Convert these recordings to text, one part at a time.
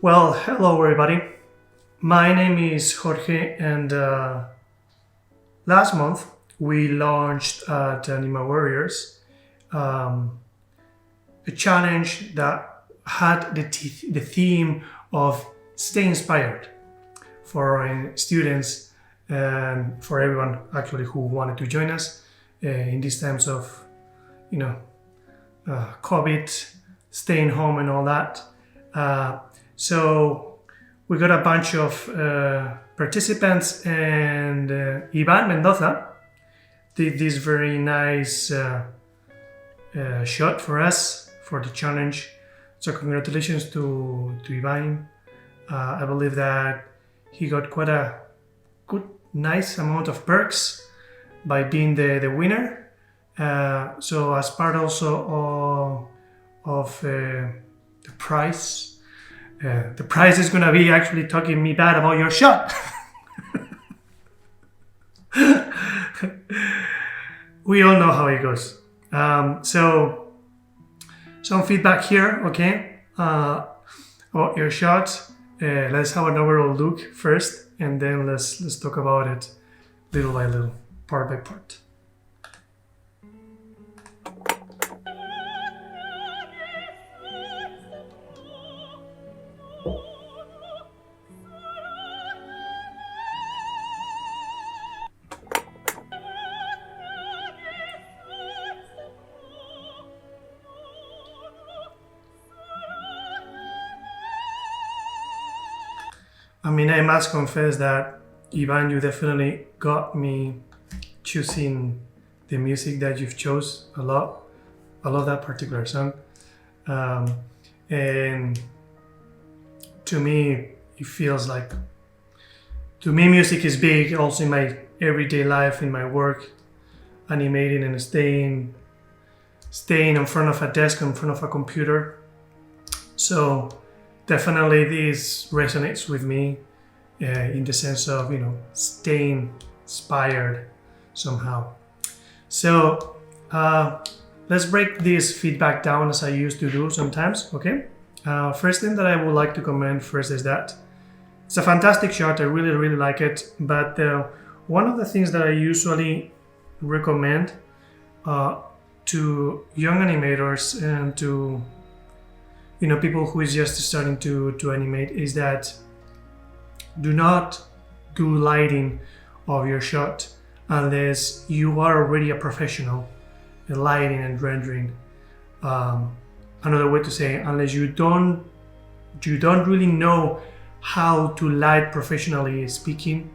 Well, hello everybody. My name is Jorge, and last month we launched at Animawarriors a challenge that had the theme of stay inspired for our students and for everyone actually who wanted to join us in these times of, COVID, staying home and all that. So we got a bunch of participants, and Ivan Mendoza did this very nice shot for us for the challenge. So congratulations to Ivan. I believe that he got quite a good, nice amount of perks by being the winner. So as part also of the prize, the prize is gonna be actually talking me bad about your shot. We all know how it goes. So some feedback here, okay, about your shot. Let's have an overall look first, and then let's talk about it little by little, part by part. I mean, I must confess that, Ivan, you definitely got me choosing the music that you've chose a lot. I love that particular song. And to me, it feels like, to me, music is big also in my everyday life, in my work, animating and staying in front of a desk, in front of a computer. So definitely this resonates with me in the sense of, staying inspired somehow. So let's break this feedback down as I used to do sometimes, okay? First thing that I would like to comment first is that it's a fantastic shot. I really, really like it. But one of the things that I usually recommend to young animators and to people who is just starting to animate is that do not do lighting of your shot unless you are already a professional in lighting and rendering. Another way to say, unless you don't really know how to light professionally speaking,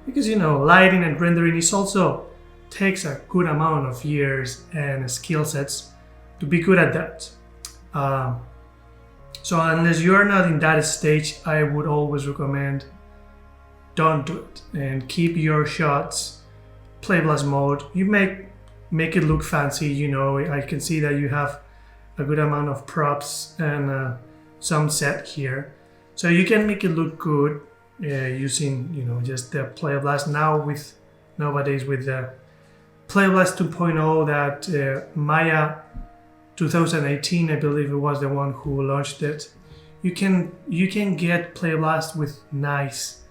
because lighting and rendering is also takes a good amount of years and skill sets to be good at that. So unless you're not in that stage, I would always recommend don't do it and keep your shots play blast mode. You make it look fancy. I can see that you have a good amount of props and some set here, so you can make it look good using just the play blast. Nowadays with the play blast 2.0 that Maya 2018, I believe it was the one who launched it. You can get Play Blast with nice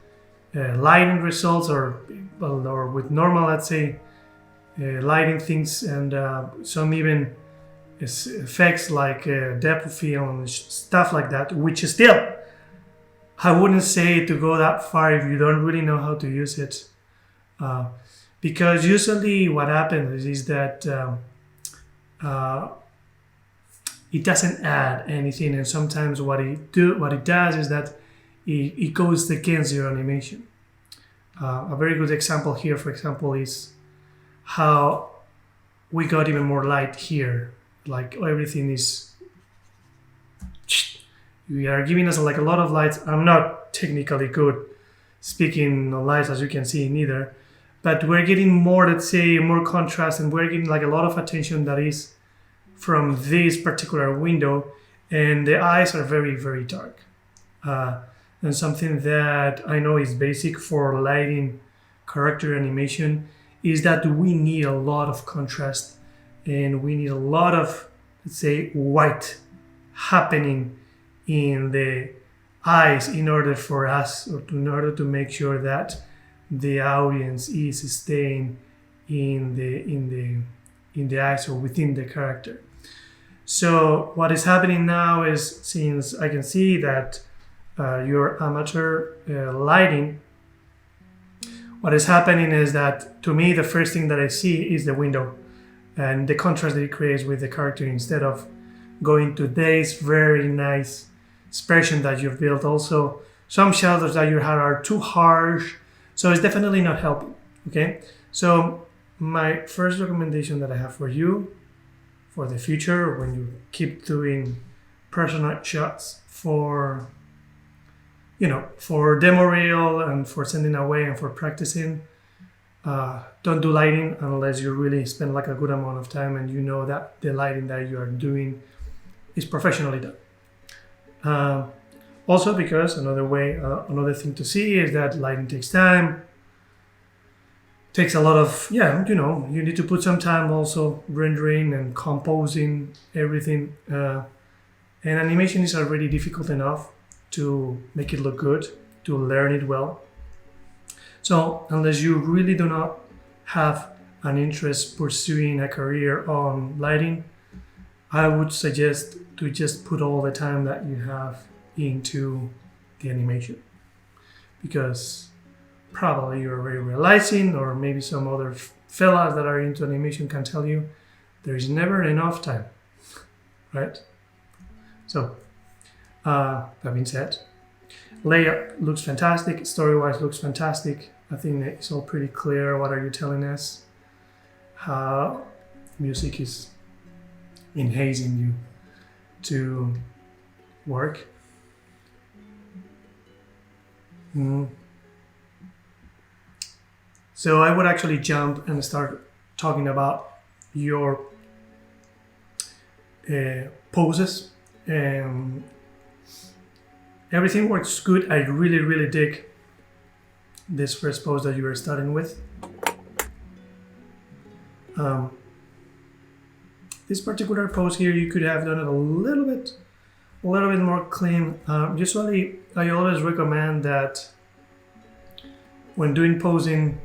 lighting results, or with normal, let's say, lighting things, and some even effects like depth of field and stuff like that. Which is still, I wouldn't say to go that far if you don't really know how to use it, because usually what happens is that it doesn't add anything, and sometimes what it does is that it goes against your animation. A very good example here, for example, is how we got even more light here. Like everything is, we are giving us like a lot of lights. I'm not technically good speaking on lights, as you can see, neither, but we're getting more, let's say, more contrast, and we're getting like a lot of attention that is from this particular window, and the eyes are very, very dark. And something that I know is basic for lighting character animation is that we need a lot of contrast, and we need a lot of, let's say, white happening in the eyes in order for us, or in order to make sure that the audience is staying in the eyes or within the character. So what is happening now is, since I can see that your amateur lighting, what is happening is that, to me, the first thing that I see is the window and the contrast that it creates with the character, instead of going to this very nice expression that you've built. Also, some shadows that you have are too harsh, so it's definitely not helping. Okay, so my first recommendation that I have for you for the future, when you keep doing personal shots for, for demo reel and for sending away and for practicing, don't do lighting unless you really spend like a good amount of time and you know that the lighting that you are doing is professionally done. Also, because another thing to see is that lighting takes time, takes a lot of, you need to put some time also rendering and composing everything. And animation is already difficult enough to make it look good, to learn it well. So unless you really do not have an interest pursuing a career on lighting, I would suggest to just put all the time that you have into the animation, because probably you're already realizing, or maybe some other fellas that are into animation can tell you, there is never enough time, right? So that being said, layout looks fantastic, story-wise looks fantastic. I think it's all pretty clear. What are you telling us? How music is enhancing you to work. So I would actually jump and start talking about your poses. Everything works good. I really, really dig this first pose that you were starting with. This particular pose here, you could have done it a little bit more clean. Usually, I always recommend that when doing posing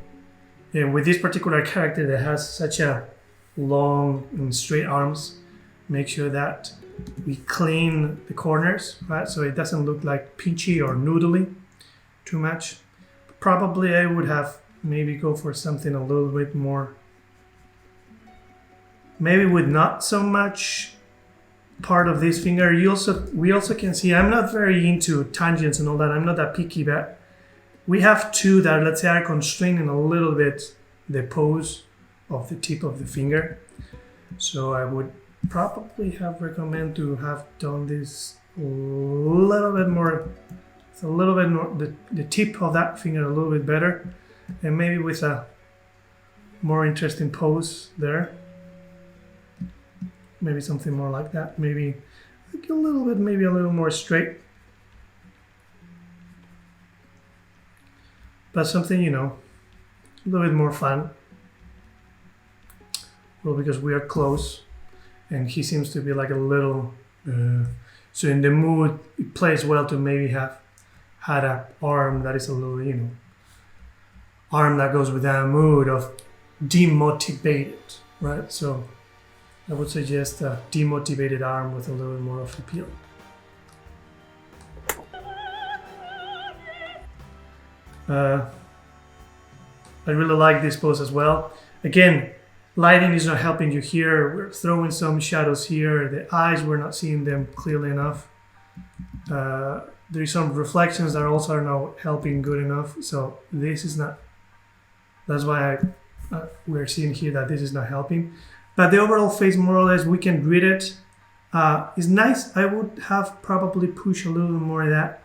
with this particular character that has such a long and straight arms, make sure that we clean the corners, right? So it doesn't look like pinchy or noodly too much. Probably I would have maybe go for something a little bit more, maybe with not so much part of this finger. We also can see, I'm not very into tangents and all that, I'm not that picky, but we have two that, let's say, are constraining a little bit the pose of the tip of the finger. So I would probably recommend to have done this a little bit more, the tip of that finger a little bit better, and maybe with a more interesting pose there. Maybe something more like that. Maybe a little more straight. But something, a little bit more fun. Well, because we are close and he seems to be like a little, so in the mood, it plays well to maybe have had an arm that is a little, arm that goes with that mood of demotivated, right? So I would suggest a demotivated arm with a little more of appeal. I really like this pose as well. Again, lighting is not helping you here. We're throwing some shadows here. The eyes, we're not seeing them clearly enough. There is some reflections that also are not helping good enough. So this is not, that's why we're seeing here that this is not helping. But the overall face, more or less, we can read it. It's nice. I would have probably pushed a little more of that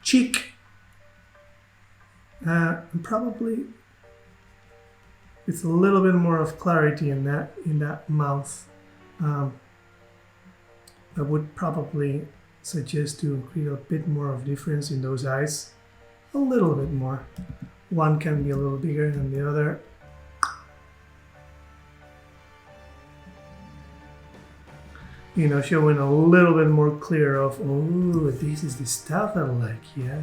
cheek. And probably with a little bit more of clarity in that mouth. I would probably suggest to create a bit more of difference in those eyes. A little bit more. One can be a little bigger than the other. you know, showing a little bit more clear of, oh, this is the stuff I like, yeah.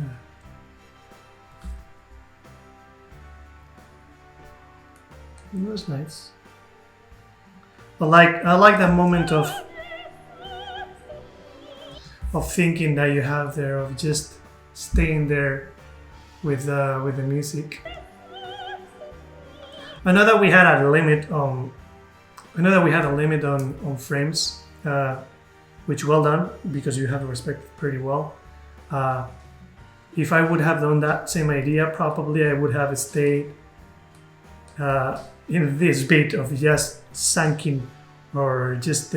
It was nice. I like that moment of thinking that you have there, of just staying there with the music. I know that we had a limit on frames, which well done, because you have respected pretty well. If I would have done that same idea, probably I would have stayed in this bit of just sinking, or just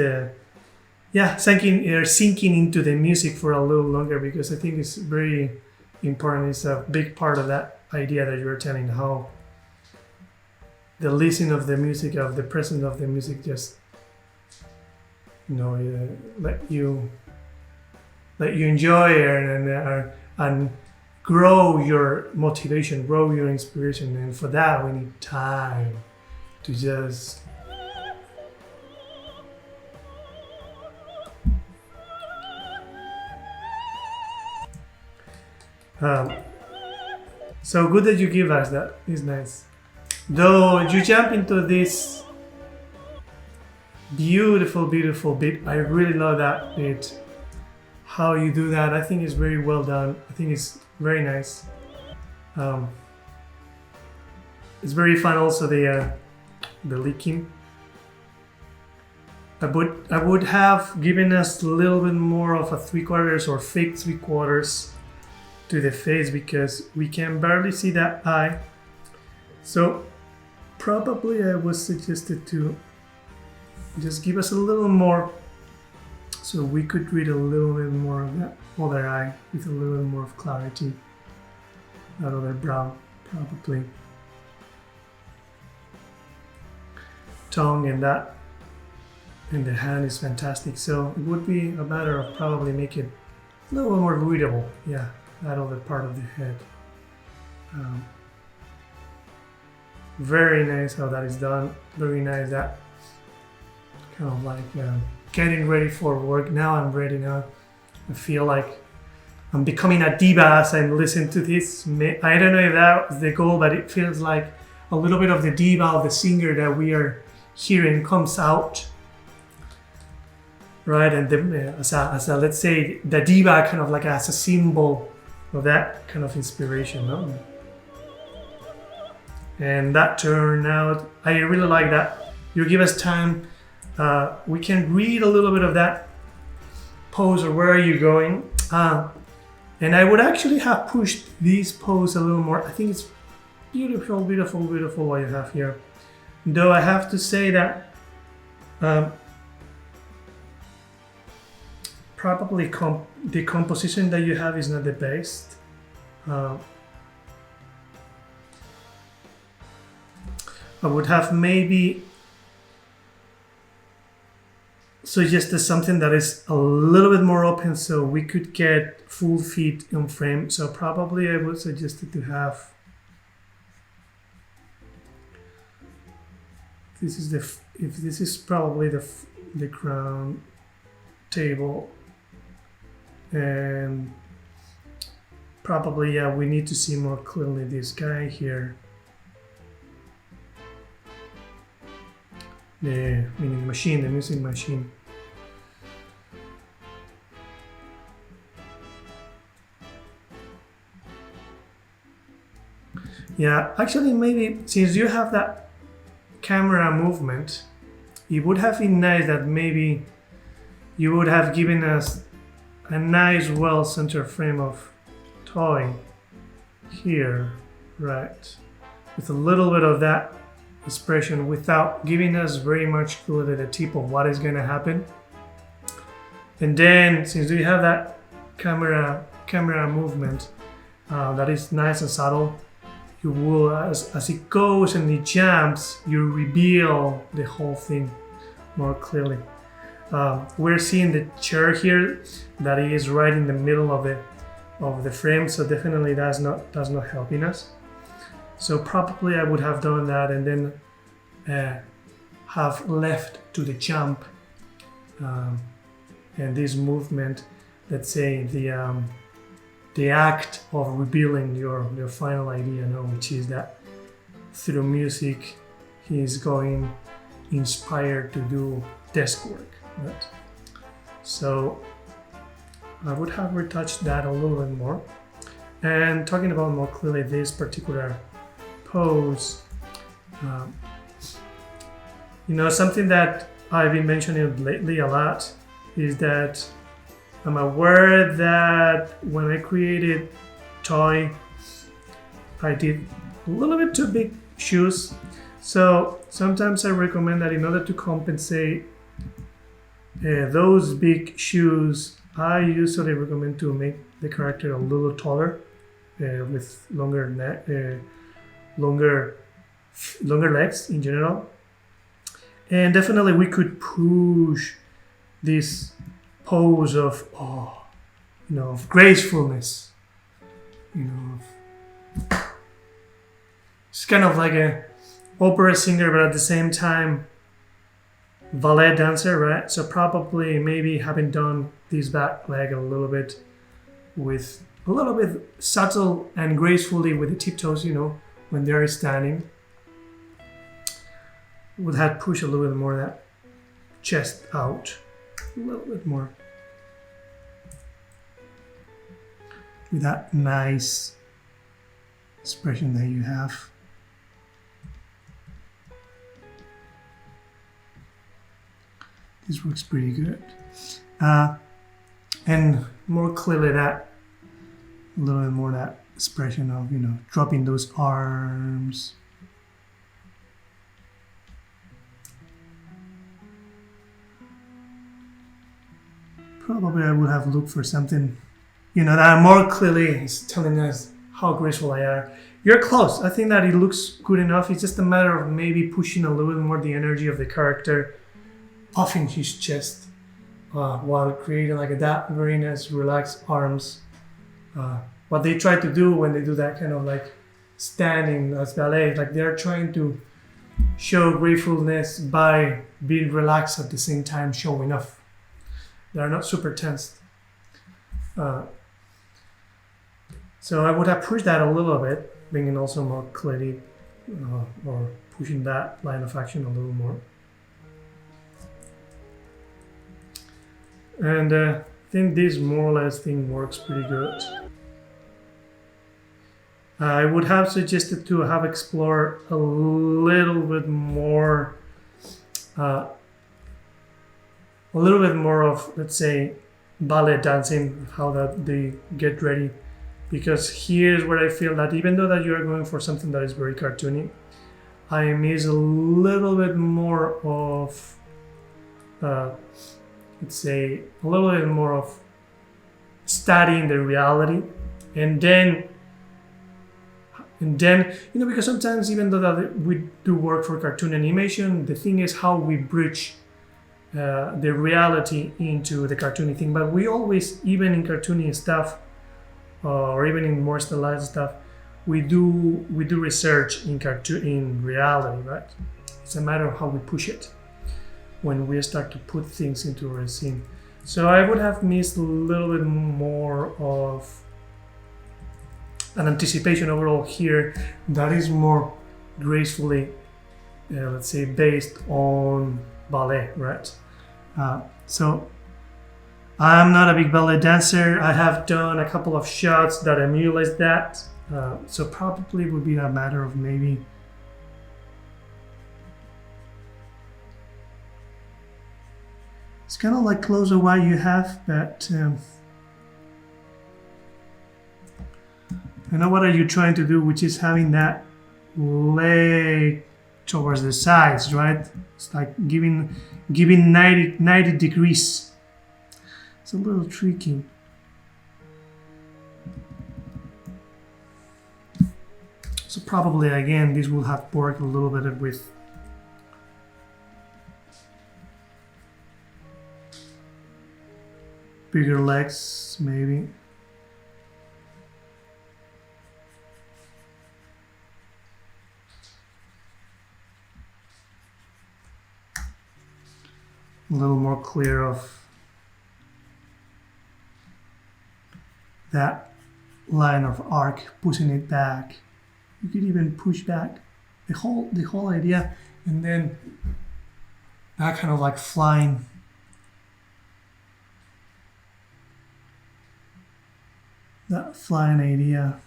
sinking into the music for a little longer, because I think it's very important. It's a big part of that idea that you're telling, how the listening of the music, of the presence of the music, just, you know, let you enjoy it and grow your motivation, grow your inspiration. And for that, we need time to just so good that you give us that. It's nice. Though you jump into this beautiful bit, I really love that bit. How you do that, I think is very well done. I think it's very nice. It's very fun also, the leaking. I would have given us a little bit more of a 3/4 or fake 3/4 to the face, because we can barely see that eye. So probably I was suggested to just give us a little more, so we could read a little bit more of that other eye with a little bit more of clarity. That other brow, probably. Tongue and that, and the hand is fantastic. So it would be a matter of probably making it a little more readable. Yeah, that other part of the head. Very nice how that is done. Very nice, that kind of like getting ready for work. Now I'm ready now. I feel like I'm becoming a diva as I'm listening to this. I don't know if that was the goal, but it feels like a little bit of the diva of the singer that we are hearing comes out. Right, and as a, let's say, the diva kind of like as a symbol of that kind of inspiration. No? And that turned out, I really like that. You give us time, we can read a little bit of that pose, or where are you going. And I would actually have pushed this pose a little more. I think it's beautiful what you have here. Though I have to say that probably the composition that you have is not the best. I would have maybe suggested something that is a little bit more open, so we could get full feet on frame. So probably I would suggest it to have, this is probably the crown table, and probably we need to see more clearly this guy here. Meaning the machine, the music machine. Yeah, actually maybe since you have that camera movement, it would have been nice that maybe you would have given us a nice well center frame of toy here, right? With a little bit of that expression without giving us very much clue at the tip of what is going to happen. And then since we have that camera movement that is nice and subtle, you will, as it goes and it jumps, you reveal the whole thing more clearly. We're seeing the chair here that is right in the middle of the frame, so definitely that's not helping us. So probably I would have done that and then have left to the jump and this movement, let's say the act of revealing your final idea, which is that through music he's going inspired to do desk work, right? So I would have retouched that a little bit more. And talking about more clearly this particular pose, something that I've been mentioning lately a lot is that I'm aware that when I created Toy, I did a little bit too big shoes. So sometimes I recommend that in order to compensate those big shoes, I usually recommend to make the character a little taller with longer legs in general. And definitely we could push this pose of of gracefulness. It's kind of like a opera singer, but at the same time ballet dancer, right? So probably maybe having done this back leg a little bit subtle and gracefully with the tiptoes, when they're standing, would have pushed a little bit more that chest out, a little bit more, with that nice expression that you have. This works pretty good. And more clearly that, a little bit more that expression of, dropping those arms. Probably I would have looked for something, that more clearly is telling us how graceful I am. You're close. I think that it looks good enough. It's just a matter of maybe pushing a little bit more the energy of the character, puffing his chest while creating like that very nice relaxed arms. What they try to do when they do that kind of like standing as ballet, like they're trying to show gratefulness by being relaxed at the same time showing off. They're not super tense. So I would have pushed that a little bit, bringing also more clarity or pushing that line of action a little more. And I think this more or less thing works pretty good. I would have suggested to have explored a little bit more of, let's say, ballet dancing, how that they get ready. Because here's where I feel that even though that you are going for something that is very cartoony, I miss a little bit more of, let's say, a little bit more of studying the reality. And then, because sometimes even though that we do work for cartoon animation, the thing is how we bridge the reality into the cartoony thing. But we always, even in cartoony stuff, or even in more stylized stuff, we do research in reality, right? It's a matter of how we push it when we start to put things into our scene. So I would have missed a little bit more of an anticipation overall here that is more gracefully, let's say, based on ballet, right? So I'm not a big ballet dancer. I have done a couple of shots that emulate that. So probably it would be a matter of maybe it's kind of like close to what you have, but I know what are you trying to do, which is having that leg towards the sides, right? It's like giving 90 degrees. It's a little tricky. So probably again, this will have worked a little bit with bigger legs, maybe. A little more clear of that line of arc, pushing it back. You could even push back the whole idea, and then that kind of like flying. That flying idea.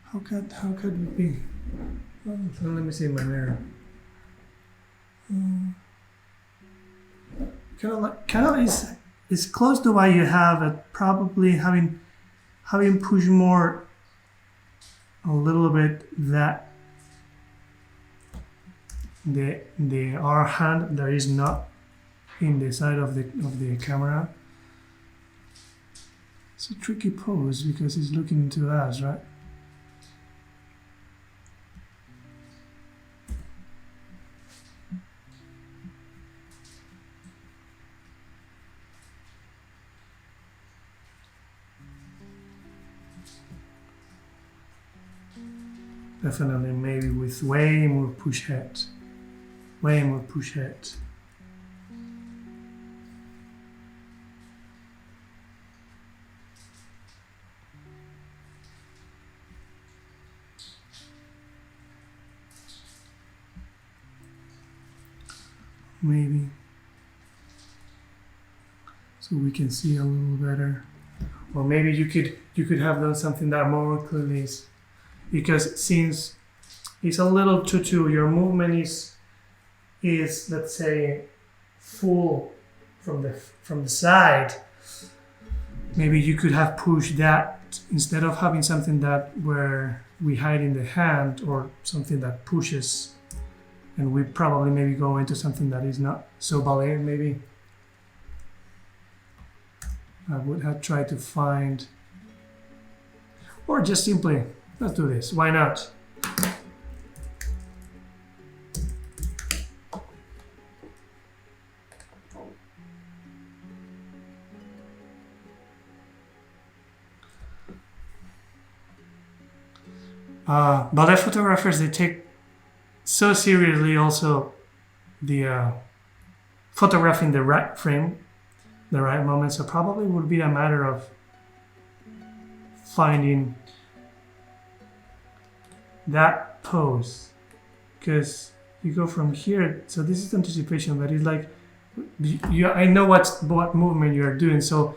How could it be? Oh, so let me see in my mirror. Kind of is close to what you have at probably having pushed more a little bit that the R hand that is not in the side of the camera. It's a tricky pose because he's looking into us, right? Definitely maybe with way more push head. Way more push head. Maybe. So we can see a little better. Or maybe you could have done something that more clearly is, because since it's a little tutu, your movement is let's say full from the side. Maybe you could have pushed that instead of having something that where we hide in the hand or something that pushes, and we probably maybe go into something that is not so ballet. Maybe I would have tried to find, or just simply, let's do this. Why not? Ballet photographers, they take so seriously also the photographing the right frame, the right moment. So probably would be a matter of finding that pose, because you go from here. So this is anticipation, but it's like I know what movement you are doing. So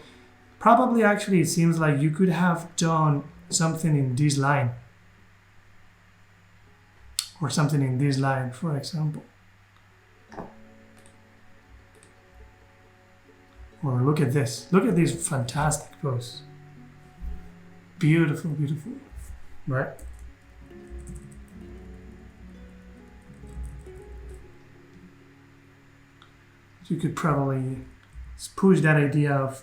probably actually it seems like you could have done something in this line. Or something in this line, for example. Or look at this. Look at this fantastic pose. Beautiful, beautiful. Right? So you could probably push that idea of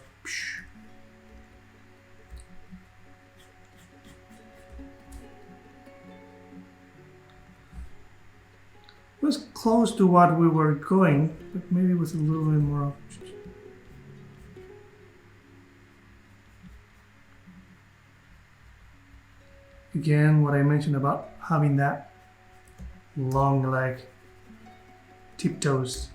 was close to what we were going, but maybe with a little bit more. Again, what I mentioned about having that long leg, tiptoes.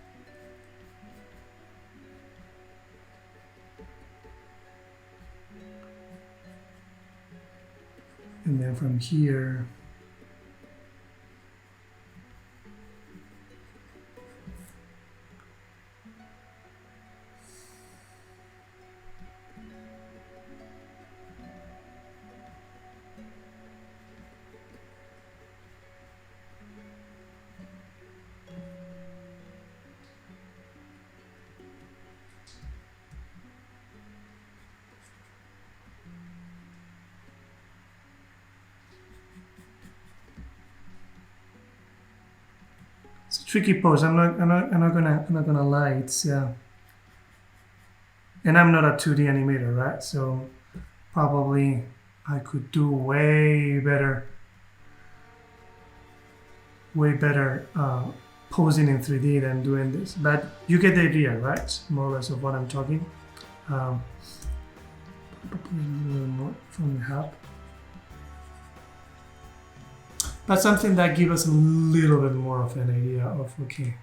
And then from here, it's a tricky pose. I'm not gonna lie. It's and I'm not a 2D animator, right? So probably I could do way better posing in 3D than doing this. But you get the idea, right? More or less of what I'm talking. Probably a little more from the hub. But something that gives us a little bit more of an idea of, okay,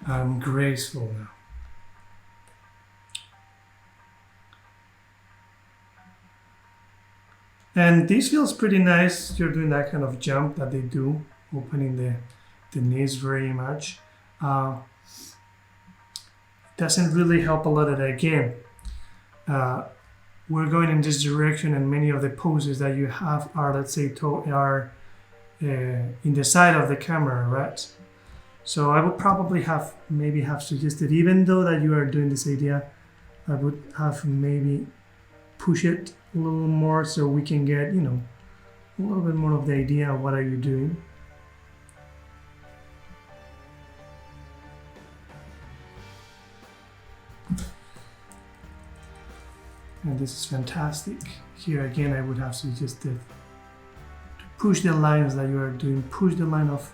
I'm graceful now. And this feels pretty nice. You're doing that kind of jump that they do, opening the knees very much. Doesn't really help a lot at again. We're going in this direction, and many of the poses that you have are, let's say, in the side of the camera, right? So I would probably have suggested, even though that you are doing this idea, I would have maybe push it a little more so we can get, a little bit more of the idea of what are you doing. And this is fantastic. Here again, I would have suggested to push the lines that you are doing, push the line of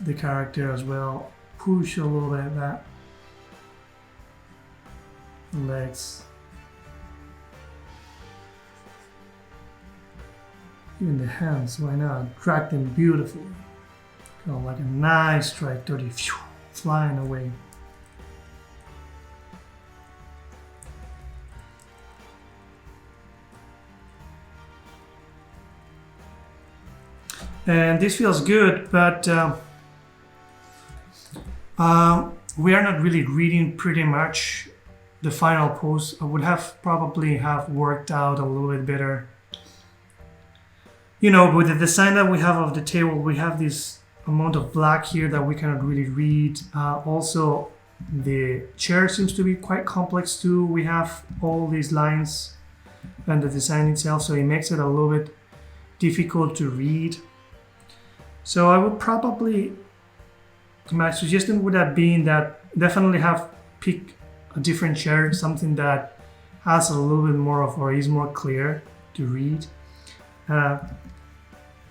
the character as well, push a little bit that legs, even the hands, why not? Drag them beautifully, kind of like a nice trajectory, flying away. And this feels good, but we are not really reading pretty much the final pose. I would have probably worked out a little bit better. With the design that we have of the table, we have this amount of black here that we cannot really read. Also, the chair seems to be quite complex too. We have all these lines and the design itself, so it makes it a little bit difficult to read. So I would probably, my suggestion would have been that definitely pick a different chair, something that has a little bit more of, or is more clear to read.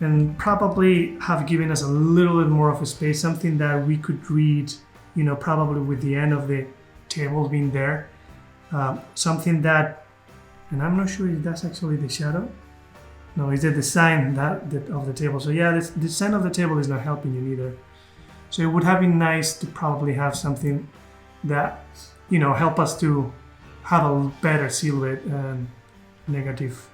And probably have given us a little bit more of a space, something that we could read, probably with the end of the table being there. Something that, and I'm not sure if that's actually the shadow. No, it's the design of the table. So yeah, the design of the table is not helping you neither. So it would have been nice to probably have something that, help us to have a better silhouette and negative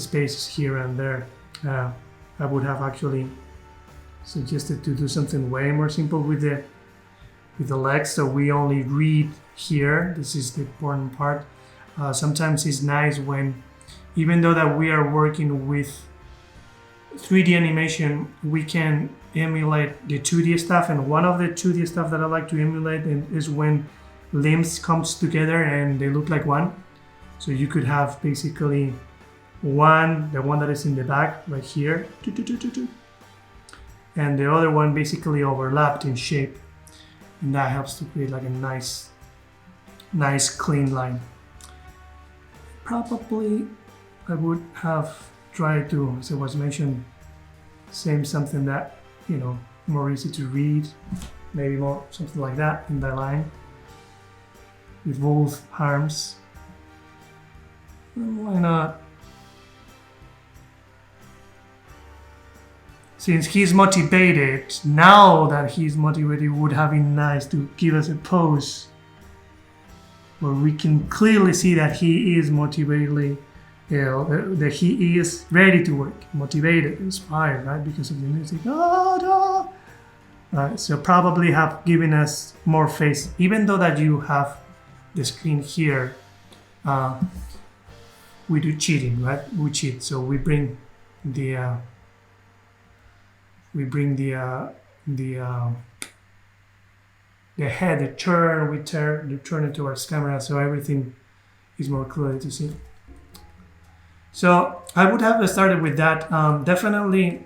spaces here and there. I would have actually suggested to do something way more simple with the legs, so we only read here. This is the important part. Sometimes it's nice when, even though that we are working with 3D animation, we can emulate the 2D stuff, and one of the 2D stuff that I like to emulate is when limbs comes together and they look like one. So you could have basically the one that is in the back right here, and the other one basically overlapped in shape, and that helps to create like a nice clean line. Probably I would have tried to, as I was mentioned, something that more easy to read, maybe more something like that in that line with both arms. Why not? Since he's motivated, now that he's motivated, it would have been nice to give us a pose where we can clearly see that he is motivated, that he is ready to work, motivated, inspired, right? Because of the music. So probably have given us more face, even though that you have the screen here. We do cheating, right? We cheat, so we bring the head, the turn, we turn it towards camera, so everything is more clear to see. So I would have started with that. Definitely,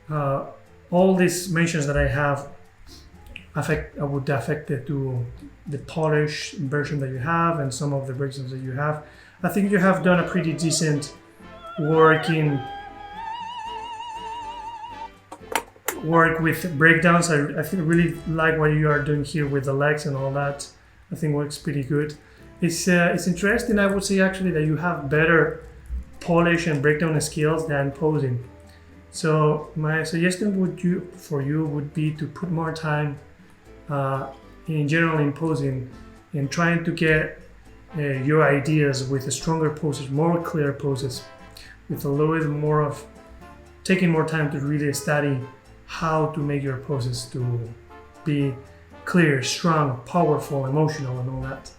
all these mentions that I have would affect the polished version that you have and some of the versions that you have. I think you have done a pretty decent work with breakdowns. I think really like what you are doing here with the legs and all that. I think works pretty good. It's interesting, I would say actually, that you have better polish and breakdown skills than posing. So my suggestion would be to put more time in general in posing, and trying to get your ideas with stronger poses, more clear poses, with a little bit more of taking more time to really study how to make your poses to be clear, strong, powerful, emotional, and all that.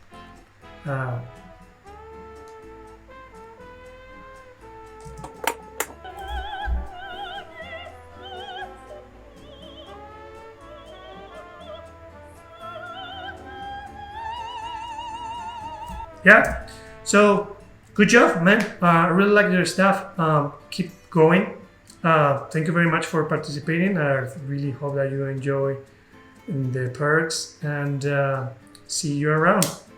Yeah, so good job, man. I really like your stuff. Keep going. Thank you very much for participating. I really hope that you enjoy the perks, and see you around.